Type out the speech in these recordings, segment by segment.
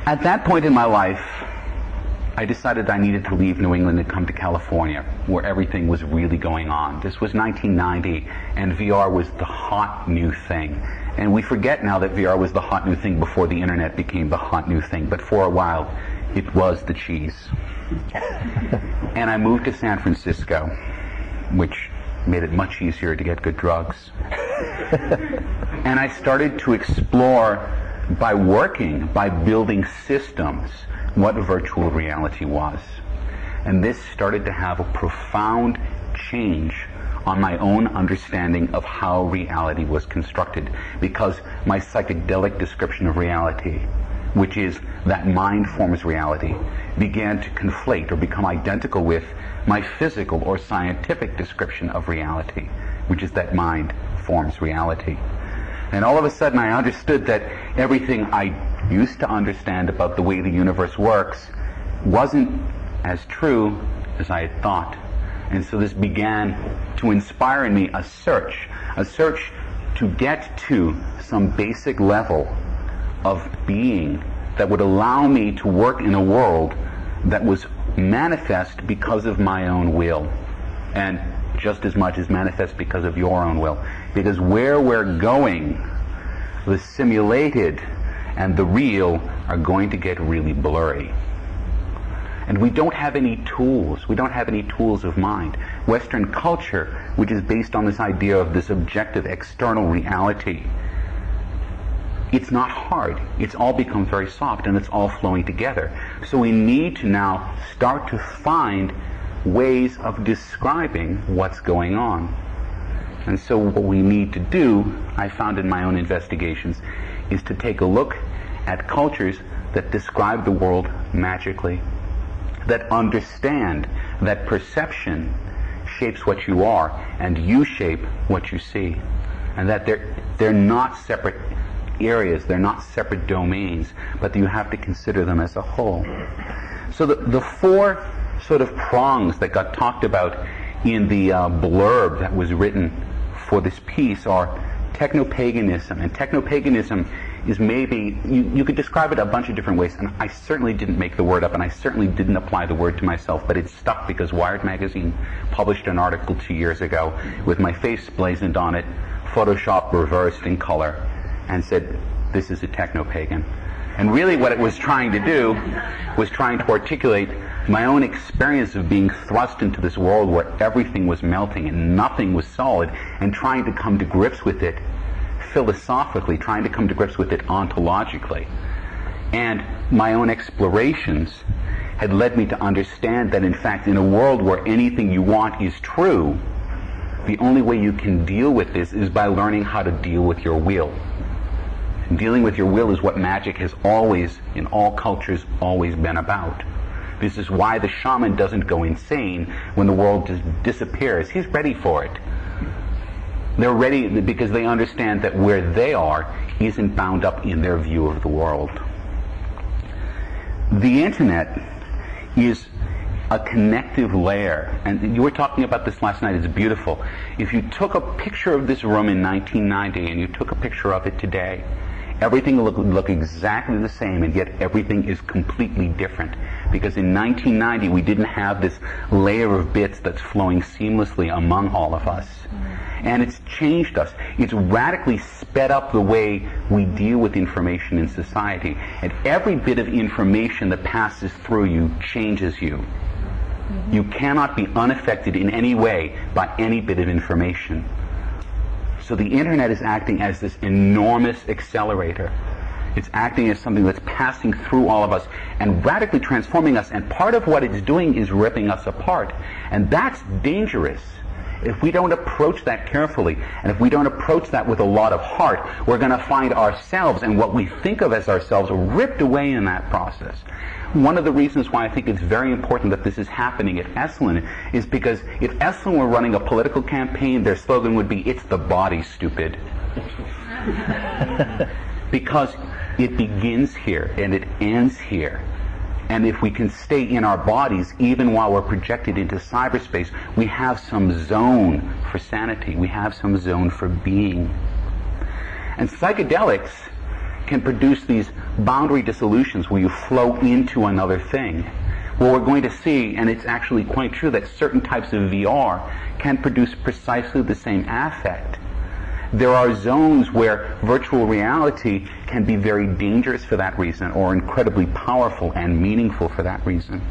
At that point in my life, I decided I needed to leave New England and come to California, where everything was really going on. This was 1990, and VR was the hot new thing. And we forget now that VR was the hot new thing before the internet became the hot new thing, but for a while, it was the cheese. And I moved to San Francisco, which made it much easier to get good drugs. And I started to explore, by building systems, what virtual reality was. And this started to have a profound change on my own understanding of how reality was constructed, because my psychedelic description of reality, which is that mind forms reality, began to conflate or become identical with my physical or scientific description of reality, which is that mind forms reality. And all of a sudden I understood that everything I used to understand about the way the universe works wasn't as true as I had thought. And so this began to inspire in me a search to get to some basic level of being that would allow me to work in a world that was manifest because of my own will, and just as much as manifest because of your own will. Because where we're going, the simulated and the real are going to get really blurry. And we don't have any tools. We don't have any tools of mind. Western culture, which is based on this idea of this objective external reality, it's not hard. It's all become very soft, and it's all flowing together. So we need to now start to find ways of describing what's going on. And so what we need to do, I found in my own investigations, is to take a look at cultures that describe the world magically, that understand that perception shapes what you are, and you shape what you see, and that they're not separate areas, they're not separate domains, but that you have to consider them as a whole. So the four sort of prongs that got talked about in the blurb that was written for this piece are technopaganism. And technopaganism is maybe, you could describe it a bunch of different ways, and I certainly didn't make the word up, and I certainly didn't apply the word to myself, but it stuck because Wired magazine published an article 2 years ago with my face blazoned on it, Photoshop reversed in color, and said, this is a technopagan. And really what it was trying to do was trying to articulate my own experience of being thrust into this world where everything was melting and nothing was solid, and trying to come to grips with it philosophically, trying to come to grips with it ontologically. And my own explorations had led me to understand that, in fact, in a world where anything you want is true, the only way you can deal with this is by learning how to deal with your will. And dealing with your will is what magic has always, in all cultures, always been about. This is why the shaman doesn't go insane when the world just disappears. He's ready for it. They're ready because they understand that where they are isn't bound up in their view of the world. The internet is a connective layer, and you were talking about this last night. It's beautiful. If you took a picture of this room in 1990 and you took a picture of it today, everything would look exactly the same, and yet everything is completely different. Because in 1990 we didn't have this layer of bits that's flowing seamlessly among all of us. And it's changed us. It's radically sped up the way we deal with information in society. And every bit of information that passes through you changes you. You cannot be unaffected in any way by any bit of information. So the internet is acting as this enormous accelerator. It's acting as something that's passing through all of us and radically transforming us. And part of what it's doing is ripping us apart. And that's dangerous. If we don't approach that carefully, and if we don't approach that with a lot of heart, we're going to find ourselves and what we think of as ourselves ripped away in that process. One of the reasons why I think it's very important that this is happening at Esalen is because if Esalen were running a political campaign, their slogan would be, "It's the body, stupid." Because it begins here and it ends here. And if we can stay in our bodies, even while we're projected into cyberspace, we have some zone for sanity. We have some zone for being. And psychedelics can produce these boundary dissolutions where you flow into another thing. Well, we're going to see, and it's actually quite true, that certain types of VR can produce precisely the same affect. There are zones where virtual reality can be very dangerous for that reason, or incredibly powerful and meaningful for that reason.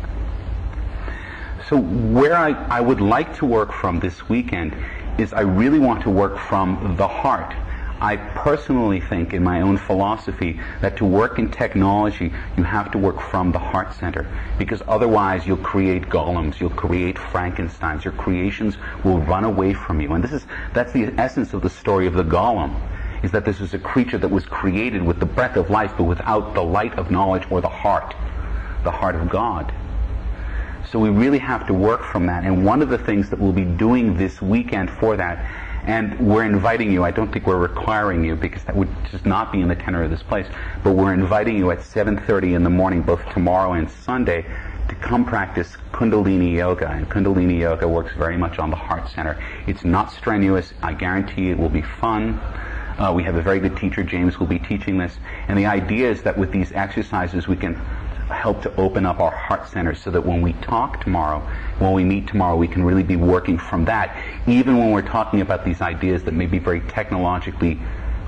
So where I would like to work from this weekend is I really want to work from the heart. I personally think, in my own philosophy, that to work in technology, you have to work from the heart center, because otherwise you'll create golems, you'll create Frankensteins, your creations will run away from you. And that's the essence of the story of the golem, is that this was a creature that was created with the breath of life, but without the light of knowledge or the heart of God. So we really have to work from that. And one of the things that we'll be doing this weekend for that, and we're inviting you, I don't think we're requiring you, because that would just not be in the tenor of this place, but we're inviting you at 7:30 in the morning, both tomorrow and Sunday, to come practice Kundalini Yoga. And Kundalini Yoga works very much on the heart center. It's not strenuous. I guarantee it will be fun. We have a very good teacher. James will be teaching this. And the idea is that with these exercises, we can help to open up our heart center so that when we talk tomorrow, when we meet tomorrow, we can really be working from that. Even when we're talking about these ideas that may be very technologically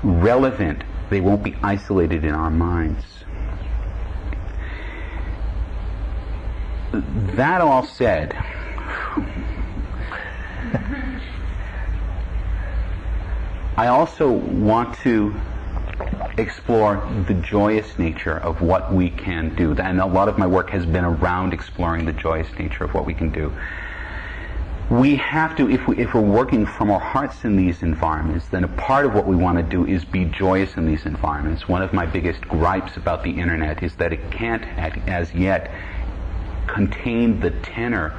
relevant, they won't be isolated in our minds. That all said, I also want to explore the joyous nature of what we can do. And a lot of my work has been around exploring the joyous nature of what we can do. We have to, if we're working from our hearts in these environments, then a part of what we want to do is be joyous in these environments. One of my biggest gripes about the internet is that it can't, as yet, contain the tenor